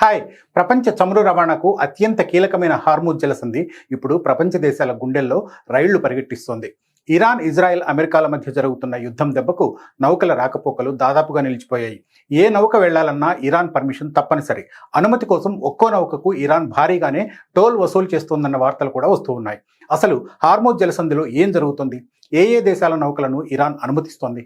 Hi. ప్రపంచ చమురు రవాణాకు అత్యంత కీలకమైన హార్మూజ్ జలసంధి ఇప్పుడు ప్రపంచ దేశాల గుండెల్లో రైళ్లు పరిగెట్టిస్తోంది. ఇరాన్, ఇజ్రాయెల్, అమెరికాల మధ్య జరుగుతున్న యుద్ధం దెబ్బకు నౌకల రాకపోకలు దాదాపుగా నిలిచిపోయాయి. ఏ నౌక వెళ్లాలన్నా ఇరాన్ పర్మిషన్ తప్పనిసరి. అనుమతి కోసం ఒక్కో నౌకకు ఇరాన్ భారీగానే టోల్ వసూలు చేస్తోందన్న వార్తలు కూడా వస్తూ ఉన్నాయి. అసలు హార్మూజ్ జలసంధిలో ఏం జరుగుతుంది? ఏ దేశాల నౌకలను ఇరాన్ అనుమతిస్తోంది?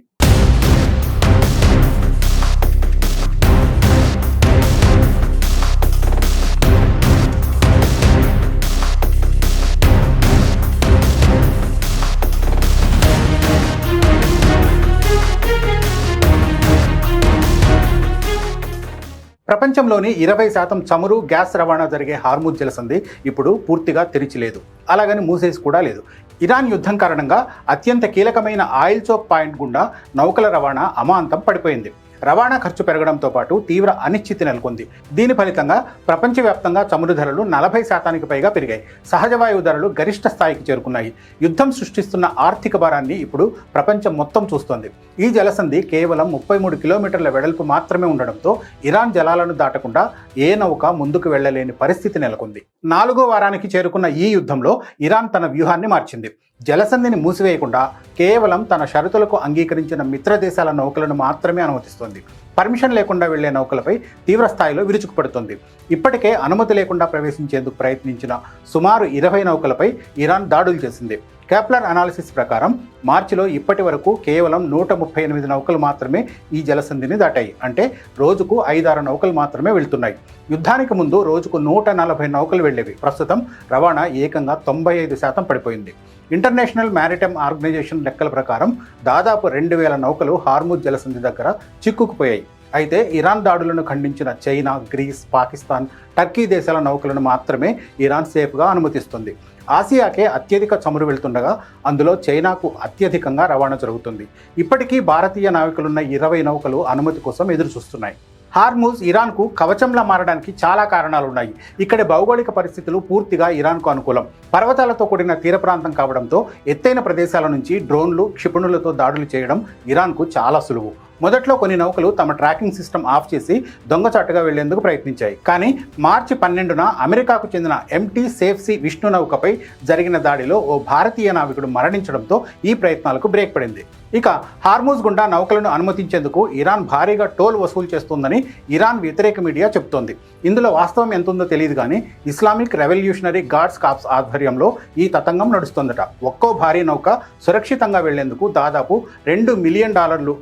ప్రపంచంలోని 20% చమురు, గ్యాస్ రవాణా జరిగే హార్మూజ్ జలసంధి ఇప్పుడు పూర్తిగా తెరిచిలేదు. అలాగని మూసేసి కూడా లేదు. ఇరాన్ యుద్ధం కారణంగా అత్యంత కీలకమైన ఆయిల్ చోక్ పాయింట్ గుండా నౌకల రవాణా అమాంతం పడిపోయింది. రవాణా ఖర్చు పెరగడంతో పాటు తీవ్ర అనిశ్చితి నెలకొంది. దీని ఫలితంగా ప్రపంచవ్యాప్తంగా చమురు ధరలు 40% పైగా పెరిగాయి. సహజ వాయువు ధరలు గరిష్ట స్థాయికి చేరుకున్నాయి. యుద్ధం సృష్టిస్తున్న ఆర్థిక భారాన్ని ఇప్పుడు ప్రపంచం మొత్తం చూస్తోంది. ఈ జలసంధి కేవలం 33 కిలోమీటర్ల వెడల్పు మాత్రమే ఉండడంతో ఇరాన్ జలాలను దాటకుండా ఏ నౌక ముందుకు వెళ్లలేని పరిస్థితి నెలకొంది. 4వ వారానికి చేరుకున్న ఈ యుద్ధంలో ఇరాన్ తన వ్యూహాన్ని మార్చింది. జలసంధిని మూసివేయకుండా కేవలం తన షరతులకు అంగీకరించిన మిత్ర దేశాల నౌకలను మాత్రమే అనుమతిస్తోంది. పర్మిషన్ లేకుండా వెళ్లే నౌకలపై తీవ్ర స్థాయిలో విరుచుకుపడుతోంది. ఇప్పటికే అనుమతి లేకుండా ప్రవేశించేందుకు ప్రయత్నించిన సుమారు 20 నౌకలపై ఇరాన్ దాడులు చేసింది. కేప్లర్ అనాలిసిస్ ప్రకారం మార్చిలో ఇప్పటి వరకు కేవలం 138 నౌకలు మాత్రమే ఈ జలసంధిని దాటాయి. అంటే రోజుకు 5-6 నౌకలు మాత్రమే వెళ్తున్నాయి. యుద్ధానికి ముందు రోజుకు 140 నౌకలు వెళ్లేవి. ప్రస్తుతం రవాణా ఏకంగా 95% పడిపోయింది. ఇంటర్నేషనల్ మ్యారిటైమ్ ఆర్గనైజేషన్ లెక్కల ప్రకారం దాదాపు 2000 నౌకలు హార్మూజ్ జలసంధి దగ్గర చిక్కుకుపోయాయి. అయితే ఇరాన్ దాడులను ఖండించిన చైనా, గ్రీస్, పాకిస్తాన్, టర్కీ దేశాల నౌకలను మాత్రమే ఇరాన్ సేఫ్గా అనుమతిస్తుంది. ఆసియాకే అత్యధిక చమురు వెళ్తుండగా అందులో చైనాకు అత్యధికంగా రవాణా జరుగుతుంది. ఇప్పటికీ భారతీయ నావికులున్న 20 నౌకలు అనుమతి కోసం ఎదురు చూస్తున్నాయి. హార్మూజ్ ఇరాన్కు కవచంలా మారడానికి చాలా కారణాలున్నాయి. ఇక్కడి భౌగోళిక పరిస్థితులు పూర్తిగా ఇరాన్కు అనుకూలం. పర్వతాలతో కూడిన తీర ప్రాంతం కావడంతో ఎత్తైన ప్రదేశాల నుంచి డ్రోన్లు, క్షిపణులతో దాడులు చేయడం ఇరాన్కు చాలా సులువు. మొదట్లో కొన్ని నౌకలు తమ ట్రాకింగ్ సిస్టమ్ ఆఫ్ చేసి దొంగచాటుగా వెళ్లేందుకు ప్రయత్నించాయి. కానీ మార్చి 12న అమెరికాకు చెందిన ఎంటీ సేఫ్సీ విష్ణు నౌకపై జరిగిన దాడిలో ఓ భారతీయ నావికుడు మరణించడంతో ఈ ప్రయత్నాలకు బ్రేక్ పడింది. ఇక హార్మూజ్ గుండా నౌకలను అనుమతించేందుకు ఇరాన్ భారీగా టోల్ వసూలు చేస్తోందని ఇరాన్ వ్యతిరేక మీడియా చెబుతోంది. ఇందులో వాస్తవం ఎంతుందో తెలియదు కానీ ఇస్లామిక్ రెవల్యూషనరీ గార్డ్స్ కార్ప్స్ ఆధ్వర్యంలో ఈ తతంగం నడుస్తోందట. ఒక్కో భారీ నౌక సురక్షితంగా వెళ్లేందుకు దాదాపు $2 మిలియన్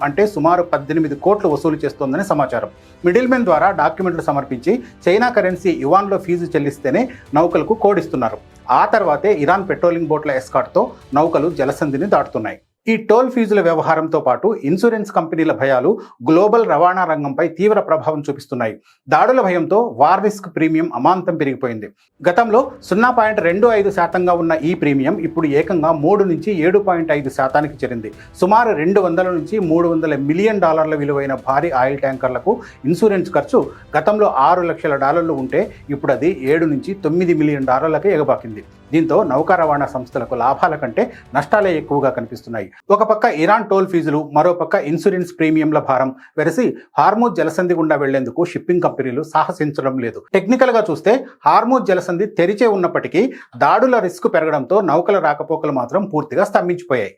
అంటే సుమారు 18 కోట్లు వసూలు చేస్తోందని సమాచారం. మిడిల్మెన్ ద్వారా డాక్యుమెంట్లు సమర్పించి చైనా కరెన్సీ యువాన్లో ఫీజు చెల్లిస్తేనే నౌకలకు కోడ్ ఇస్తున్నారు. ఆ తర్వాతే ఇరాన్ పెట్రోలింగ్ బోట్ల ఎస్కార్ట్తో నౌకలు జలసంధిని దాటుతున్నాయి. ఈ టోల్ ఫీజుల వ్యవహారంతో పాటు ఇన్సూరెన్స్ కంపెనీల భయాలు గ్లోబల్ రవాణా రంగంపై తీవ్ర ప్రభావం చూపిస్తున్నాయి. దాడుల భయంతో వార్ రిస్క్ ప్రీమియం అమాంతం పెరిగిపోయింది. గతంలో 0.25% ఉన్న ఈ ప్రీమియం ఇప్పుడు ఏకంగా 3 నుంచి 7.5% చేరింది. సుమారు $200 నుంచి $300 మిలియన్ విలువైన భారీ ఆయిల్ ట్యాంకర్లకు ఇన్సూరెన్స్ ఖర్చు గతంలో $6 లక్షల ఉంటే ఇప్పుడు అది $7 నుంచి $9 మిలియన్ ఎగబాకింది. దీంతో నౌకా రవాణా సంస్థలకు లాభాల కంటే నష్టాలే ఎక్కువగా కనిపిస్తున్నాయి. ఒక పక్క ఇరాన్ టోల్ ఫీజులు, మరోపక్క ఇన్సూరెన్స్ ప్రీమియంల భారం వెరసి హార్మూజ్ జలసంధి గుండా వెళ్లేందుకు షిప్పింగ్ కంపెనీలు సాహసించడం లేదు. టెక్నికల్ గా చూస్తే హార్మూజ్ జలసంధి తెరిచే ఉన్నప్పటికీ దాడుల రిస్క్ పెరగడంతో నౌకల రాకపోకలు మాత్రం పూర్తిగా స్తంభించిపోయాయి.